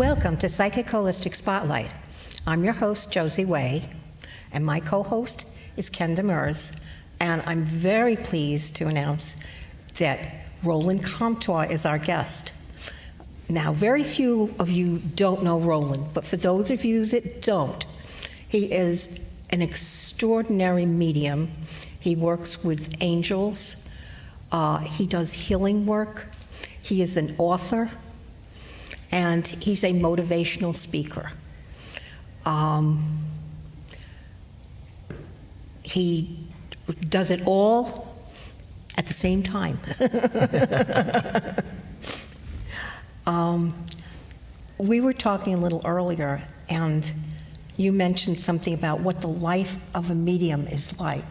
Welcome to Psychic Holistic Spotlight. I'm your host, Josie Way, and my co-host is Ken Demers, and I'm very pleased to announce that Roland Comtois is our guest. Now, very few of you don't know Roland, but for those of you that don't, he is an extraordinary medium. He works with angels. He does healing work. He is an author, and he's a motivational speaker. He does it all at the same time. We were talking a little earlier, and you mentioned something about what the life of a medium is like.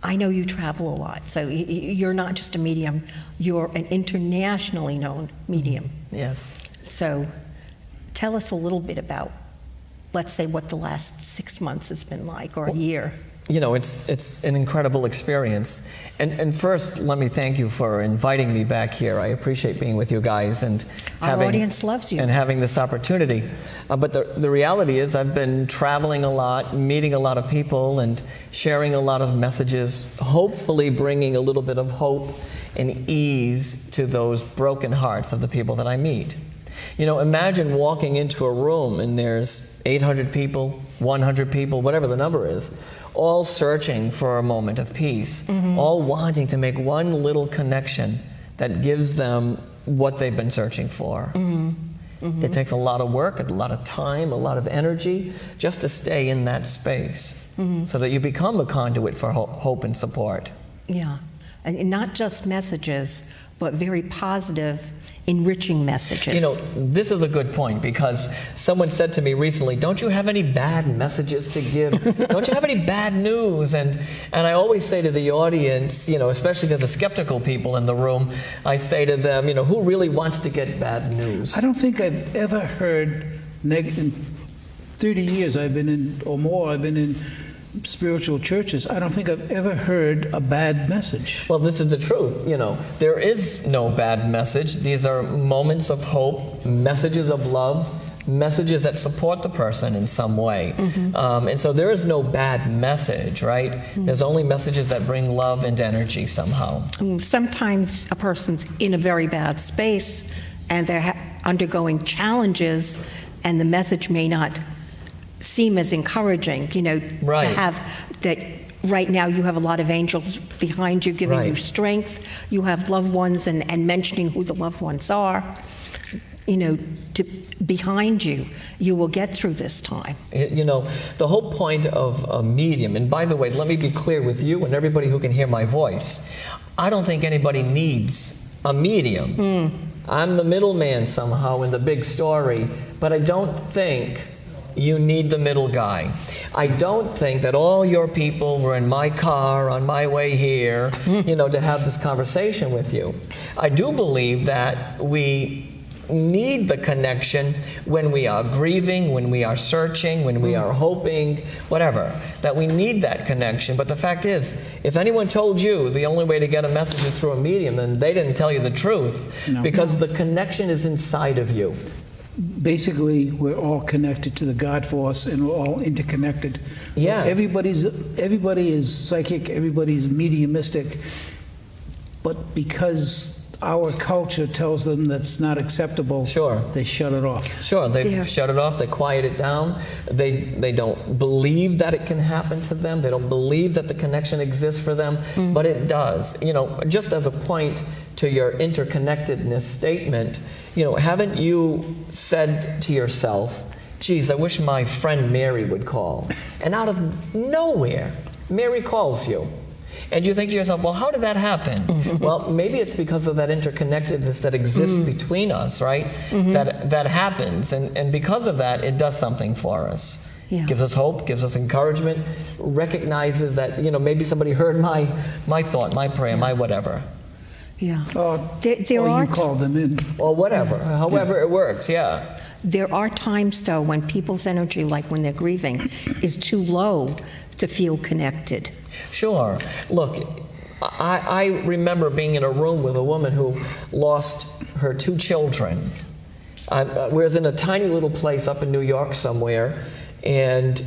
I know you travel a lot, so you're not just a medium, you're an internationally known medium. Yes. So tell us a little bit about, let's say, what the last 6 months has been like, or a year. You know, it's an incredible experience. And first, let me thank you for inviting me back here. I appreciate being with you guys and Our audience loves you. And having this opportunity. But the reality is I've been traveling a lot, meeting a lot of people, and sharing a lot of messages, hopefully bringing a little bit of hope and ease to those broken hearts of the people that I meet. You know, imagine walking into a room and there's 800 people, 100 people, whatever the number is, all searching for a moment of peace, all wanting to make one little connection that gives them what they've been searching for. It takes a lot of work, a lot of time, a lot of energy just to stay in that space so that you become a conduit for hope and support. Yeah, and not just messages, but very positive, enriching messages. You know, this is a good point, because someone said to me recently, don't you have any bad messages to give? Don't you have any bad news? And I always say to the audience, you know, especially to the skeptical people in the room, I say to them, you know, who really wants to get bad news? I don't think I've ever heard in 30 years I've been in, or more, I've been in spiritual churches. I don't think I've ever heard a bad message. Well, this is the truth. You know, there is no bad message. These are moments of hope, messages of love, messages that support the person in some way. And so there is no bad message, right? There's only messages that bring love and energy somehow. Sometimes a person's in a very bad space and they're undergoing challenges, and the message may not seem as encouraging, you know, Right. to have that. Right now you have a lot of angels behind you giving you strength. You have loved ones and mentioning who the loved ones are, you know, behind you. You will get through this time. You know, the whole point of a medium, and by the way, let me be clear with you and everybody who can hear my voice, I don't think anybody needs a medium. I'm the middleman somehow in the big story, but I don't think you need the middle guy. I don't think that all your people were in my car on my way here, you know, to have this conversation with you. I do believe that we need the connection when we are grieving, when we are searching, when we are hoping, whatever, that we need that connection. But the fact is, if anyone told you the only way to get a message is through a medium, then they didn't tell you the truth, because the connection is inside of you. Basically, we're all connected to the God force, and we're all interconnected. So Yes. everybody is psychic, everybody's mediumistic, but because our culture tells them that's not acceptable, they shut it off. Sure, they shut it off, they quiet it down. They don't believe that it can happen to them. They don't believe that the connection exists for them, but it does. You know, just as a point to your interconnectedness statement, you know, haven't you said to yourself, geez, I wish my friend Mary would call? And out of nowhere, Mary calls you. And you think to yourself, well, how did that happen? Well, maybe it's because of that interconnectedness that exists between us, right? That happens. And because of that, it does something for us. Gives us hope, gives us encouragement, recognizes that, you know, maybe somebody heard my thought, my prayer, my whatever. Or you call them in. Or whatever, however it works, There are times, though, when people's energy, like when they're grieving, is too low to feel connected. Sure. Look, I remember being in a room with a woman who lost her 2 children. We was in a tiny little place up in New York somewhere, and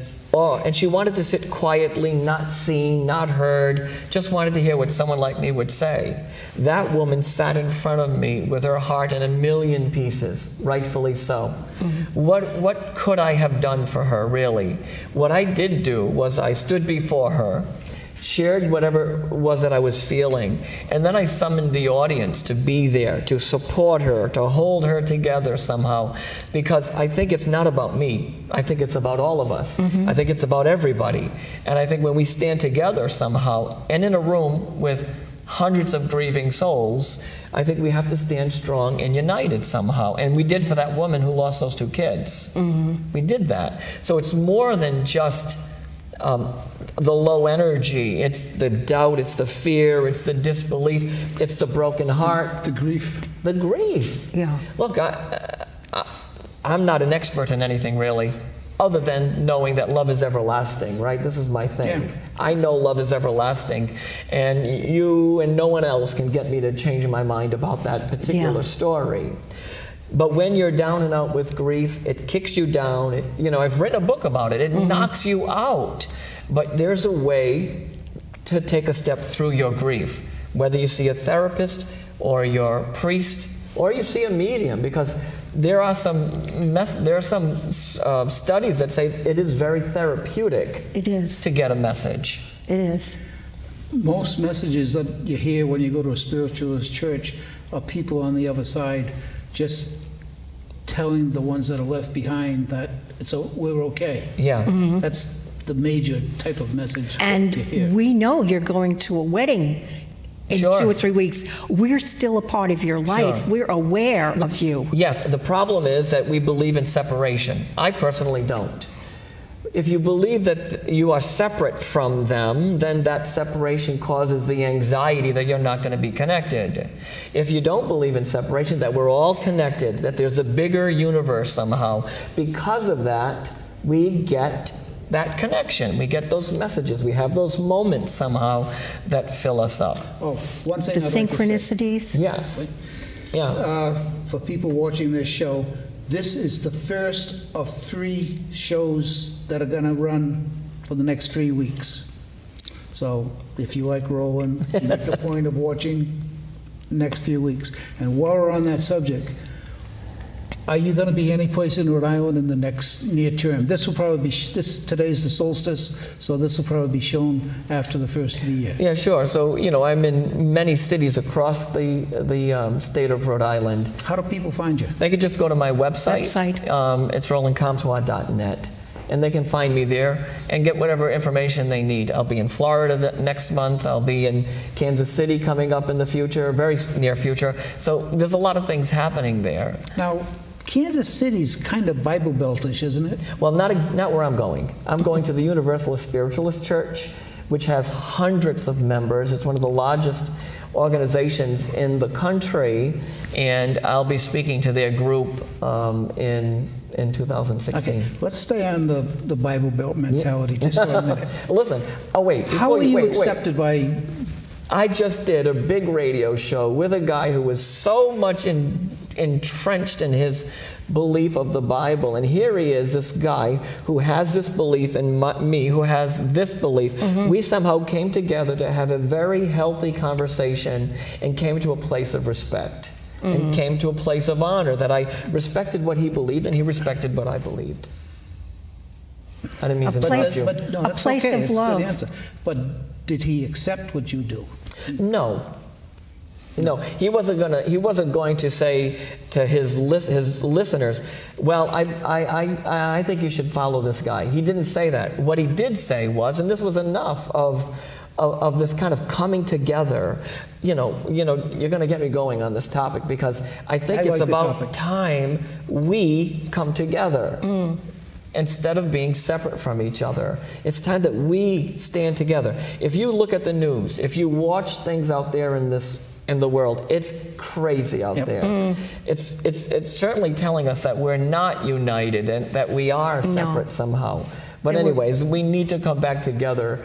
she wanted to sit quietly, not seen, not heard, just wanted to hear what someone like me would say. That woman sat in front of me with her heart in a million pieces, rightfully so. Mm-hmm. What could I have done for her, really? What I did do was I stood before her, shared whatever it was that I was feeling, and then I summoned the audience to be there, to support her, to hold her together somehow, because I think it's not about me. I think it's about all of us. Mm-hmm. I think it's about everybody. And I think when we stand together somehow, and in a room with hundreds of grieving souls, I think we have to stand strong and united somehow. And we did for that woman who lost those 2 kids. Mm-hmm. We did that. So it's more than just the low energy. It's the doubt, it's the fear, it's the disbelief, it's the broken heart. The grief. The grief. Yeah. Look, I'm not an expert in anything really, other than knowing that love is everlasting, right? This is my thing. Yeah. I know love is everlasting, and you and no one else can get me to change my mind about that particular story. But when you're down and out with grief, it kicks you down. I've written a book about it. It knocks you out. But there's a way to take a step through your grief, whether you see a therapist or your priest or you see a medium, because there are some studies that say it is very therapeutic. It is. To get a message. It is. Most messages that you hear when you go to a spiritualist church are people on the other side just telling the ones that are left behind that we're okay. Yeah. Mm-hmm. That's the major type of message and that you hear. We know you're going to a wedding in 2 or 3 weeks. We're still a part of your life. Sure. We're aware of you. Yes, the problem is that we believe in separation. I personally don't. If you believe that you are separate from them, then that separation causes the anxiety that you're not going to be connected. If you don't believe in separation, that we're all connected, that there's a bigger universe somehow, because of that, we get that connection. We get those messages. We have those moments somehow that fill us up. Oh, one thing The I'd like to say. synchronicities. Yes. Yeah. For people watching this show, this is the first of 3 shows that are going to run for the next 3 weeks. So if you like Roland, make a point of watching the next few weeks. And while we're on that subject, are you going to be any place in Rhode Island in the next near term? This will probably be, today's the solstice, so this will probably be shown after the first of the year. Yeah, sure. So, I'm in many cities across the state of Rhode Island. How do people find you? They could just go to my website. It's rolandcomtois.net. And they can find me there and get whatever information they need. I'll be in Florida next month. I'll be in Kansas City coming up in the future, very near future. So there's a lot of things happening there. Now, Kansas City's kind of Bible Belt-ish, isn't it? Well, not where I'm going. I'm going to the Universalist Spiritualist Church, which has hundreds of members. It's one of the largest organizations in the country, and I'll be speaking to their group in 2016. Okay, let's stay on the Bible Belt mentality just for a minute. Listen, wait. How are you accepted by... I just did a big radio show with a guy who was so much entrenched in his belief of the Bible, and here he is, this guy who has this belief, and me who has this belief. Mm-hmm. We somehow came together to have a very healthy conversation and came to a place of respect. Mm-hmm. And came to a place of honor, that I respected what he believed and he respected what I believed. I didn't mean to interrupt you. But no, a that's place okay. of It's love. a good answer. But did he accept what you do? No, he wasn't going to say to his listeners, well, I think you should follow this guy. He didn't say that. What he did say was, and this was enough of this kind of coming together. You're going to get me going on this topic, because I think it's about time we come together. Instead of being separate from each other. It's time that we stand together. If you look at the news, if you watch things out there in the world, it's crazy out there. It's certainly telling us that we're not united and that we are separate somehow. But There were- anyways, we need to come back together.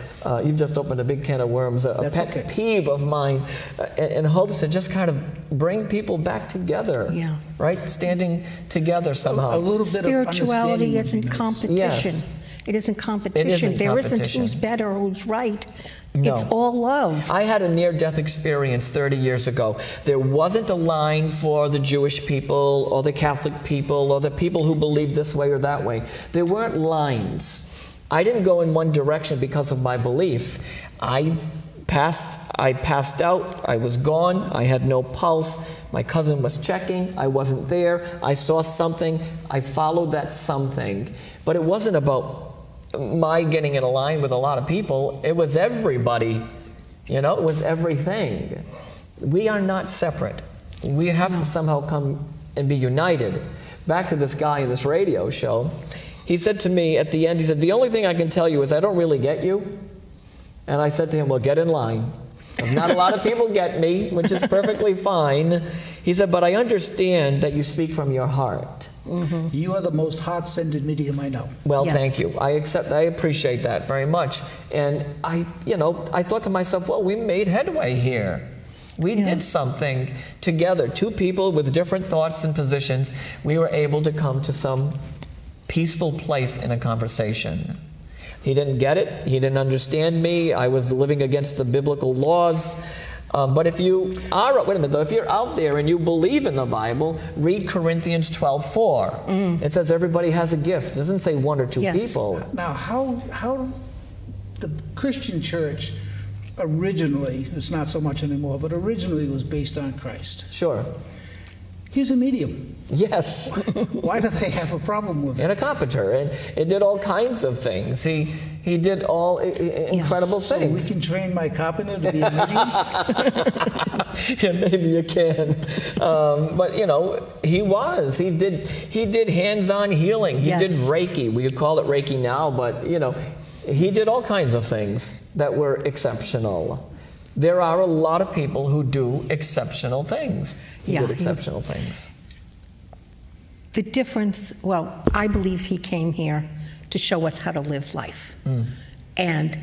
You've just opened a big can of worms. A That's pet okay. peeve of mine in hopes to just kind of bring people back together. Yeah. Right? Standing together somehow. A little bit of Spirituality understanding would isn't be nice. competition. Yes. It isn't competition. There isn't competition. who's better or who's right. No. It's all love. I had a near-death experience 30 years ago. There wasn't a line for the Jewish people or the Catholic people or the people who believe this way or that way. There weren't lines. I didn't go in one direction because of my belief. I passed out. I was gone. I had no pulse. My cousin was checking. I wasn't there. I saw something. I followed that something. But it wasn't about my getting in a line with a lot of people. It was everybody. It was everything. We are not separate. We have to somehow come and be united. Back to this guy in this radio show. He said to me at the end, he said, the only thing I can tell you is I don't really get you. And I said to him, well, get in line. 'Cause not a lot of people get me, which is perfectly fine. He said, but I understand that you speak from your heart. You are the most heart-centered medium I know. Well, Yes. thank you. I appreciate that very much. And I thought to myself, well, we made headway here. We did something together. Two people with different thoughts and positions. We were able to come to some peaceful place in a conversation. He didn't get it. He didn't understand me. I was living against the biblical laws. But if you are, wait a minute though, if you're out there and you believe in the Bible, read Corinthians 12:4. It says everybody has a gift. It doesn't say one or two Yes. people. Now, how the Christian church originally, it's not so much anymore, but originally was based on Christ. Sure. He's a medium. Yes. Why do they have a problem with it? And a carpenter, and it did all kinds of things. He did all incredible So we things. can train my carpenter to be a medium? Yeah, maybe you can. But he did hands-on healing. He did Yes. Reiki. We could call it Reiki now, but he did all kinds of things that were exceptional. There are a lot of people who do exceptional things. He Yeah, did he- exceptional things. The difference, well, I believe he came here to show us how to live life. And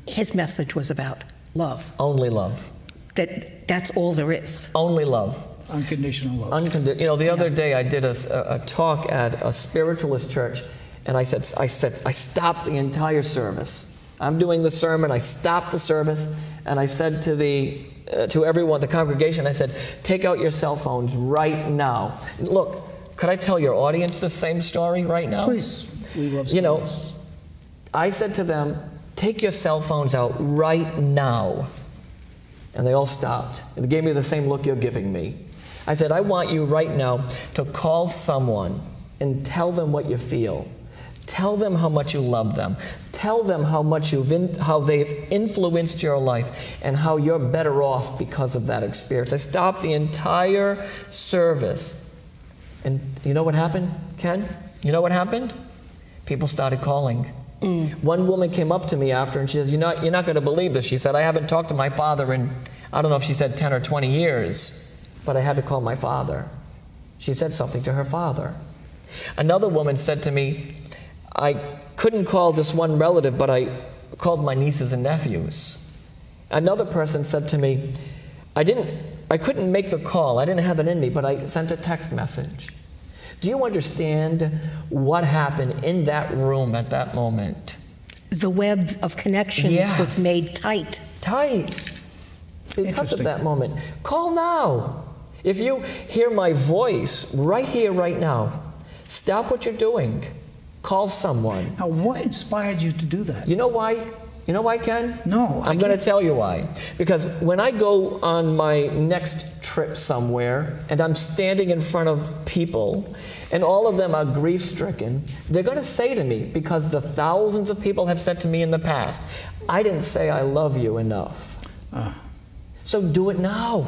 his message was about love. Only love. That's all there is. Only love. Unconditional love. The other day I did a talk at a spiritualist church, and I stopped the entire service. I'm doing the sermon. I stopped the service, and I said to everyone, the congregation, I said, take out your cell phones right now. Look, could I tell your audience the same story right now? Please, we love stories. I said to them, take your cell phones out right now. And they all stopped. And they gave me the same look you're giving me. I said, I want you right now to call someone and tell them what you feel. Tell them how much you love them. Tell them how much how they've influenced your life and how you're better off because of that experience. I stopped the entire service. And you know what happened, Ken? You know what happened? People started calling. One woman came up to me after and she said, you're not going to believe this. She said, I haven't talked to my father in, I don't know if she said 10 or 20 years, but I had to call my father. She said something to her father. Another woman said to me, I couldn't call this one relative, but I called my nieces and nephews. Another person said to me, I couldn't make the call. I didn't have it in me, but I sent a text message. Do you understand what happened in that room at that moment? The web of connections Yes. was made tight. Tight. Because of Interesting. that moment. Call now. If you hear my voice right here, right now, stop what you're doing. Call someone. Now, what inspired you to do that? You know why? You know why, Ken? No, I I'm going to can't. tell you why. Because when I go on my next trip somewhere and I'm standing in front of people and all of them are grief-stricken, they're going to say to me, because the thousands of people have said to me in the past, I didn't say I love you enough. So do it now.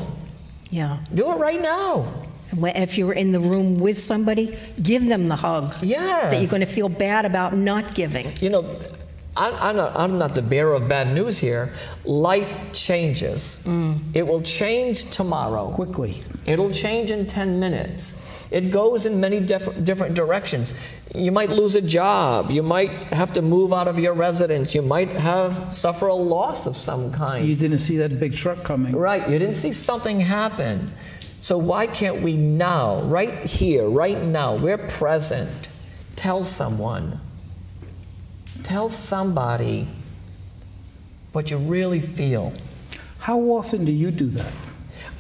Yeah. Do it right now. If you're in the room with somebody, give them the hug. Yes. That you're going to feel bad about not giving. I'm not the bearer of bad news here. Life changes. It will change tomorrow. Quickly. It'll change in 10 minutes. It goes in many different directions. You might lose a job. You might have to move out of your residence. You might suffer a loss of some kind. You didn't see that big truck coming. Right. You didn't see something happen. So why can't we now, right here, right now, we're present, tell someone, tell somebody what you really feel? How often do you do that?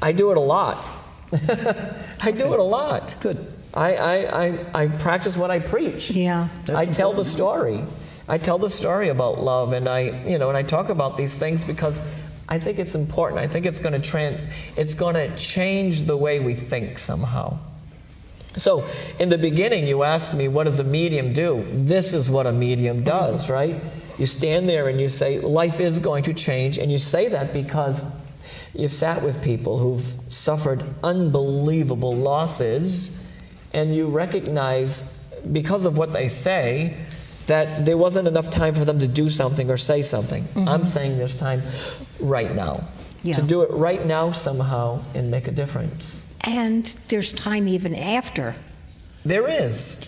I do it a lot. I do it a lot. Good. I practice what I preach. Yeah. I tell the story. I tell the story about love, and I talk about these things because I think it's important. I think it's going to change the way we think somehow. So, in the beginning, you asked me, what does a medium do? This is what a medium does, right? You stand there and you say, life is going to change, and you say that because you've sat with people who've suffered unbelievable losses, and you recognize, because of what they say, that there wasn't enough time for them to do something or say something. I'm saying there's time right now to do it right now somehow and make a difference. And there's time even after There is.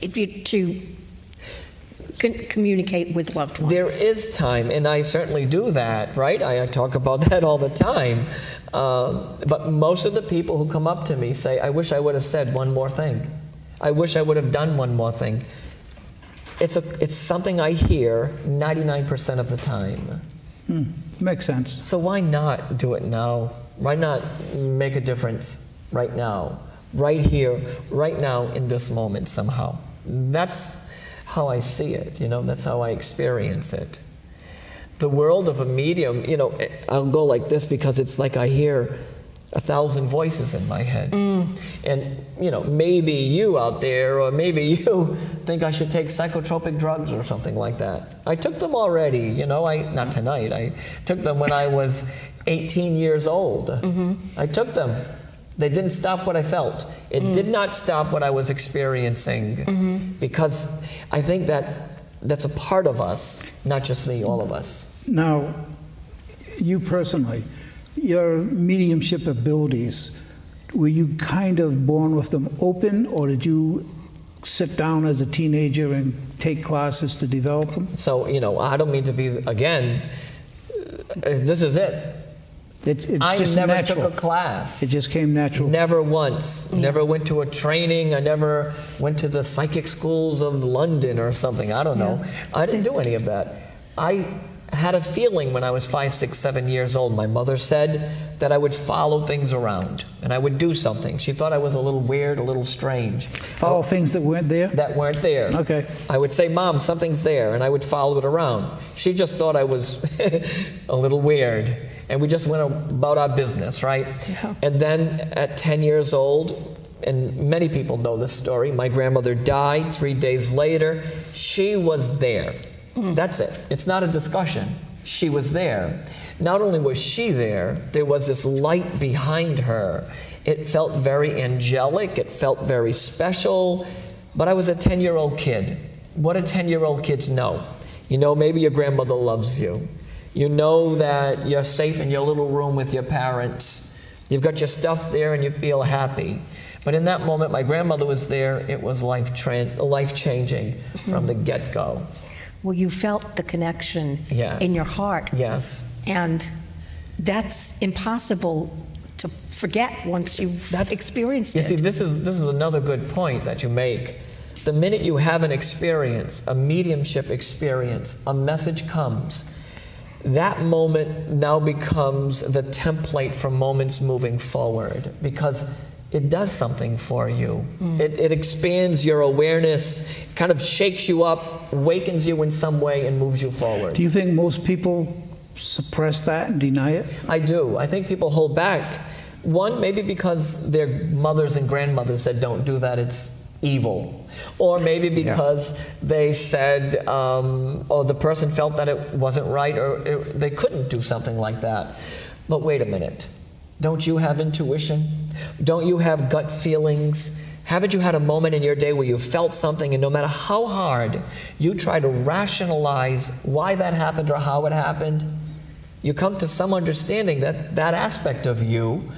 to communicate with loved ones. There is time, and I certainly do that, right? I talk about that all the time. But most of the people who come up to me say, I wish I would have said one more thing. I wish I would have done one more thing. It's something I hear 99% of the time. Makes sense. So why not do it now? Why not make a difference right now? Right here, right now, in this moment somehow. That's how I see it, that's how I experience it. The world of a medium, I'll go like this because it's like I hear 1,000 voices in my head. And, maybe you out there, or maybe you think I should take psychotropic drugs or something like that. I took them already, not tonight. I took them when I was 18 years old. I took them. They didn't stop what I felt. It did not stop what I was experiencing, because I think that's a part of us, not just me, all of us. Now, you personally, your mediumship abilities, were you kind of born with them open, or did you sit down as a teenager and take classes to develop them? So, I don't mean to be, again, this is it. I just never natural. took a class. It just came natural. Never once. Never went to a training. I never went to the psychic schools of London or something. I don't know. I didn't do any of that. I had a feeling when I was 5, 6, 7 years old. My mother said that I would follow things around and I would do something. She thought I was a little weird, a little strange. Follow things that weren't there? That weren't there. Okay. I would say, Mom, something's there, and I would follow it around. She just thought I was a little weird. And we just went about our business, right? Yeah. And then at 10 years old, and many people know this story, my grandmother died 3 days later. She was there. That's it. It's not a discussion. She was there. Not only was she there was this light behind her. It felt very angelic. It felt very special. But I was a 10-year-old kid. What do 10-year-old kids know? Maybe your grandmother loves you. You know that you're safe in your little room with your parents. You've got your stuff there and you feel happy. But in that moment, my grandmother was there. It was life-changing from the get-go. Well, you felt the connection Yes. in your heart. Yes. And that's impossible to forget once you've experienced You it. see, this is another good point that you make. The minute you have an experience, a mediumship experience, a message comes, that moment now becomes the template for moments moving forward, because it does something for you. It expands your awareness, kind of shakes you up, awakens you in some way, and moves you forward. Do you think most people suppress that and deny it? I do. I think people hold back. One, maybe because their mothers and grandmothers said, don't do that, it's evil. Or maybe because they said, or the person felt that it wasn't right, or they couldn't do something like that. But wait a minute. Don't you have intuition? Don't you have gut feelings? Haven't you had a moment in your day where you felt something, and no matter how hard you try to rationalize why that happened or how it happened, you come to some understanding that that aspect of you,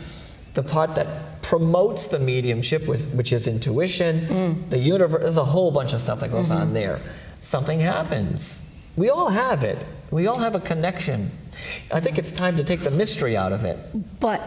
the part that promotes the mediumship, which is intuition, the universe, there's a whole bunch of stuff that goes on there. Something happens. We all have it. We all have a connection. I think it's time to take the mystery out of it. But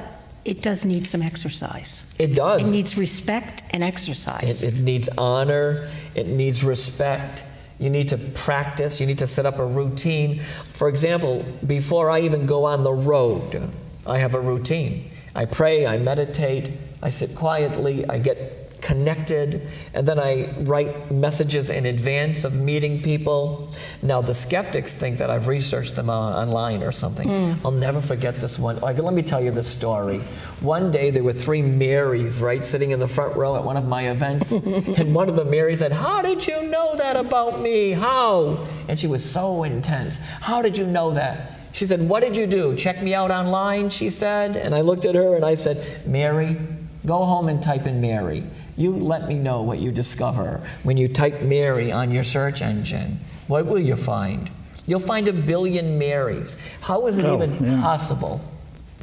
it does need some exercise. It does. It needs respect and exercise. It needs honor. It needs respect. You need to practice. You need to set up a routine. For example, before I even go on the road, I have a routine. I pray, I meditate, I sit quietly, I get connected, and then I write messages in advance of meeting people. Now, the skeptics think that I've researched them online or something. I'll never forget this one. Like, let me tell you this story. One day, there were 3 Marys, right, sitting in the front row at one of my events, and one of the Marys said, "How did you know that about me? How?" And she was so intense. "How did you know that?" She said, "What did you do? Check me out online," she said. And I looked at her and I said, "Mary, go home and type in Mary. You let me know what you discover when you type Mary on your search engine. What will you find? You'll find 1 billion Marys. How is it even possible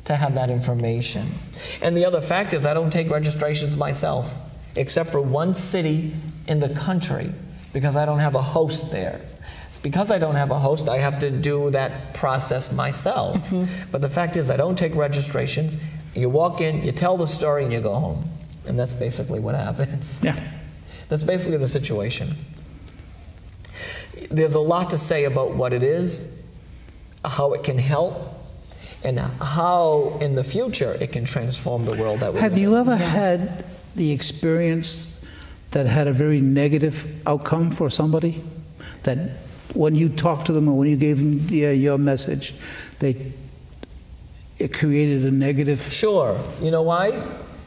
to have that information?" And the other fact is I don't take registrations myself, except for one city in the country, because I don't have a host there. It's because I don't have a host, I have to do that process myself. But the fact is I don't take registrations. You walk in, you tell the story, and you go home. And that's basically what happens. Yeah. That's basically the situation. There's a lot to say about what it is, how it can help, and how in the future it can transform the world that we live in. Have you ever had the experience that had a very negative outcome for somebody? That when you talked to them or when you gave them your message, it created a negative... Sure. You know why?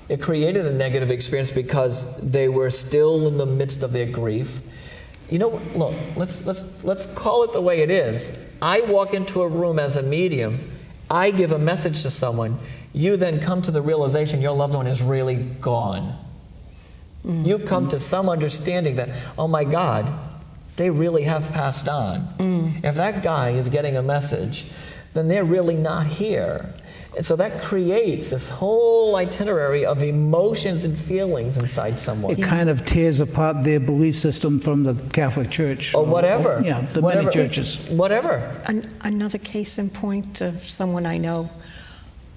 It created a negative experience because they were still in the midst of their grief. You know, look, let's call it the way it is. I walk into a room as a medium, I give a message to someone, you then come to the realization your loved one is really gone. You come to some understanding that, oh my God, they really have passed on. If that guy is getting a message, then they're really not here. And so that creates this whole itinerary of emotions and feelings inside someone. It kind of tears apart their belief system from the Catholic Church. Or whatever. Yeah, the whatever. many churches. Whatever. Another case in point of someone I know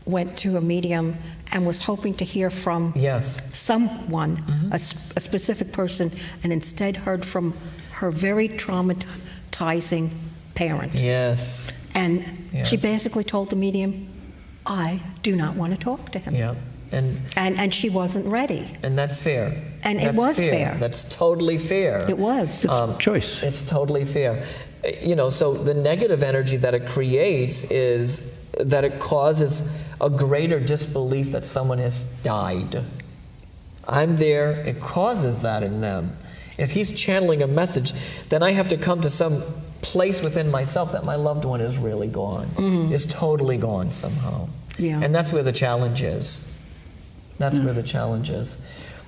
went to a medium and was hoping to hear from someone, a specific person, and instead heard from her very traumatizing parent. Yes. And she basically told the medium, "I do not want to talk to him." Yeah. And she wasn't ready. And that's fair. And it was fair. That's totally fair. It was. It's choice. It's totally fair. You know, so the negative energy that it creates is that it causes a greater disbelief that someone has died. I'm there, it causes that in them. If he's channeling a message, then I have to come to some place within myself that my loved one is really gone, is totally gone somehow. Yeah. And that's where the challenge is. That's where the challenge is.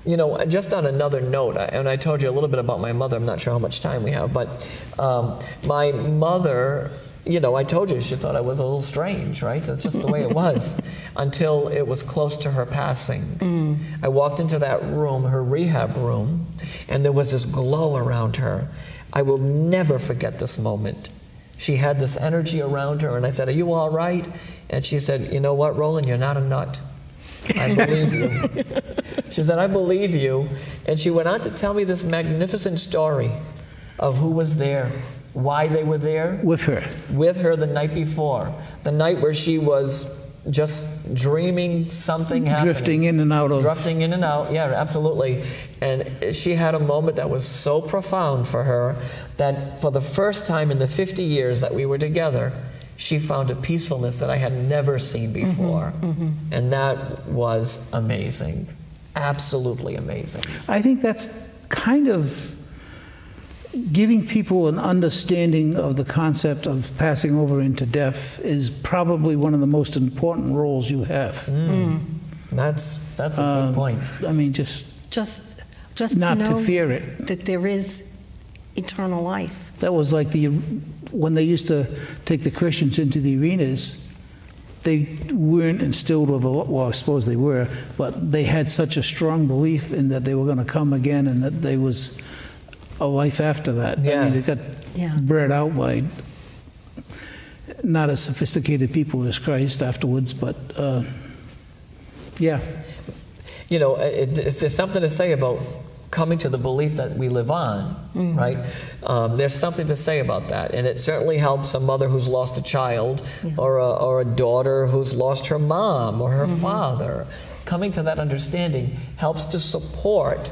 You know, just on another note, and I told you a little bit about my mother, I'm not sure how much time we have, but my mother, you know, I told you she thought I was a little strange, right? That's just the way it was, until it was close to her passing. I walked into that room, her rehab room, and there was this glow around her. I will never forget this moment. She had this energy around her, and I said, "Are you all right?" And she said, "You know what, Roland, you're not a nut. I believe you." She said, "I believe you." And she went on to tell me this magnificent story of who was there, why they were there. With her. With her the night before. The night where she was just dreaming something happening. Drifting in and out of... Drifting in and out, yeah, absolutely. And she had a moment that was so profound for her that for the first time in the 50 years that we were together, she found a peacefulness that I had never seen before. And that was amazing. Absolutely amazing. I think that's kind of giving people an understanding of the concept of passing over into death is probably one of the most important roles you have. That's a good point. I mean, Just Just not to know to fear it. that there is eternal life. That was like when they used to take the Christians into the arenas, they weren't instilled with well, I suppose they were, but they had such a strong belief in that they were going to come again and that there was a life after that. I mean, it Yes. got bred out by not as sophisticated people as Christ afterwards, but yeah. You know, there's something to say about coming to the belief that we live on, right? There's something to say about that, and it certainly helps a mother who's lost a child, or a daughter who's lost her mom or her father. Coming to that understanding helps to support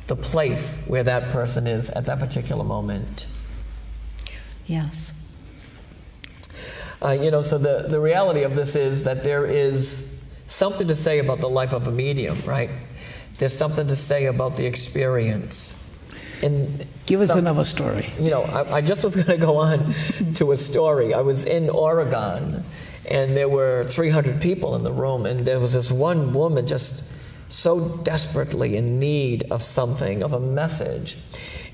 the place where that person is at that particular moment. Yes. You know, so the reality of this is that there is something to say about the life of a medium, right? There's something to say about the experience. And Give us another story. You know, I just was going to go on to a story. I was in Oregon, and there were 300 people in the room, and there was this one woman just so desperately in need of something, of a message.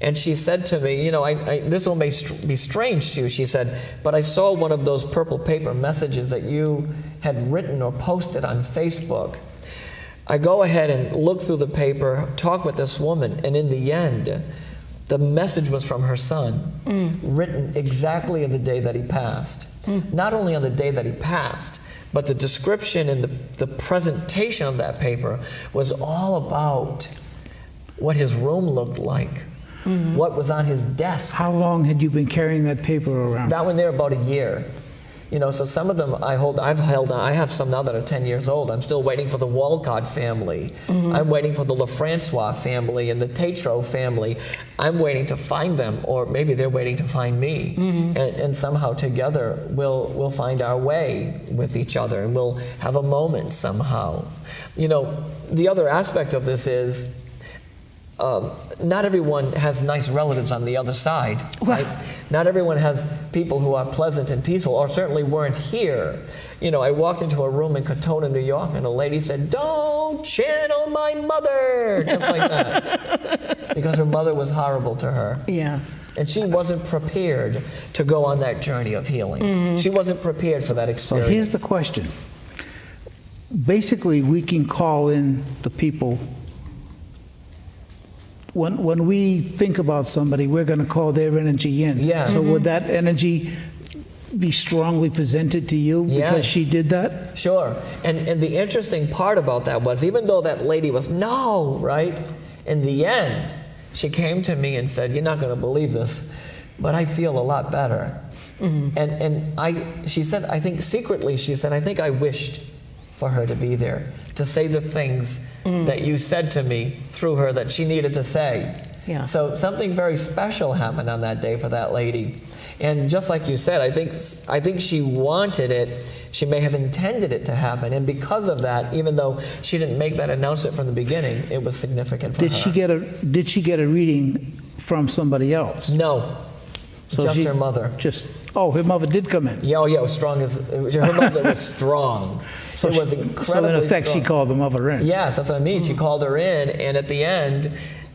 And she said to me, you know, this will be strange to you, she said, but I saw one of those purple paper messages that you had written or posted on Facebook. I go ahead and look through the paper, talk with this woman, and in the end, the message was from her son, written exactly on the day that he passed. Not only on the day that he passed, but the description and the presentation of that paper was all about what his room looked like, what was on his desk. How long had you been carrying that paper around? That one there about a year. You know, so some of them I have some now that are 10 years old. I'm still waiting for the Walcott family. I'm waiting for the LaFrancois family and the Tetreault family. I'm waiting to find them, or maybe they're waiting to find me. And somehow together we'll find our way with each other, and we'll have a moment somehow. You know, the other aspect of this is not everyone has nice relatives on the other side, right? Not everyone has people who are pleasant and peaceful, or certainly weren't here. You know, I walked into a room in Katona, New York, and a lady said, "Don't channel my mother," just like that, because her mother was horrible to her. Yeah. And she wasn't prepared to go on that journey of healing. She wasn't prepared for that So experience. here's the question. Basically, we can call in the people. When we think about somebody, we're going to call their energy in. Yes. So would that energy be strongly presented to you because Yes. she did that? Sure. And the interesting part about that was, even though that lady was, no, right? In the end, she came to me and said, "You're not going to believe this, but I feel a lot better." She said, I think secretly, she said, "I think I wished for her to be there, to say the things that you said to me through her that she needed to say." Yeah. So something very special happened on that day for that lady. And just like you said, I think she wanted it. She may have intended it to happen. And because of that, even though she didn't make that announcement from the beginning, it was significant for her. Did she get a reading from somebody else? No. So Just she- her mother. Her mother did come in. Yeah, it was strong her mother was strong. So it was so incredibly in effect, strong. she called the mother in. Yes, that's what I mean. She called her in, and at the end,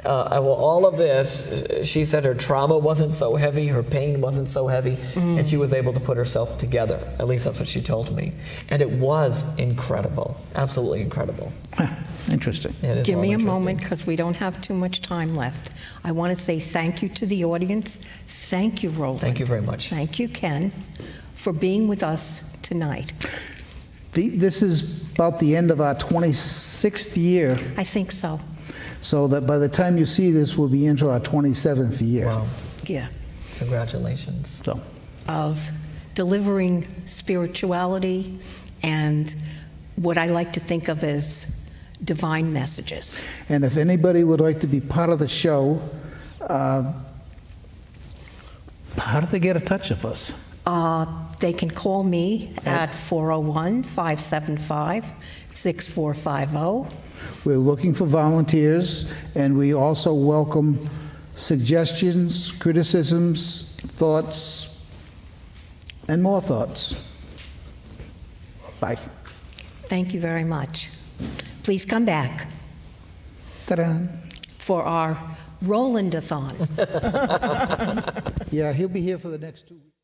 all of this, she said her trauma wasn't so heavy, her pain wasn't so heavy, and she was able to put herself together. At least that's what she told me. And it was incredible, absolutely incredible. Interesting. It is Give all me a interesting. moment, because we don't have too much time left. I want to say thank you to the audience. Thank you, Roland. Thank you very much. Thank you, Ken, for being with us tonight. This is about the end of our 26th year, I think so. so that by the time you see this, we'll be into our 27th year. Wow, Yeah. congratulations. So, Of delivering spirituality and what I like to think of as divine messages. and if anybody would like to be part of the show, how do they get in touch with us? They can call me at 401-575-6450. We're looking for volunteers, and we also welcome suggestions, criticisms, thoughts, and more thoughts. Bye. Thank you very much. Please come back. Ta-da. for our Rolandathon. Yeah, he'll be here for the next 2 weeks.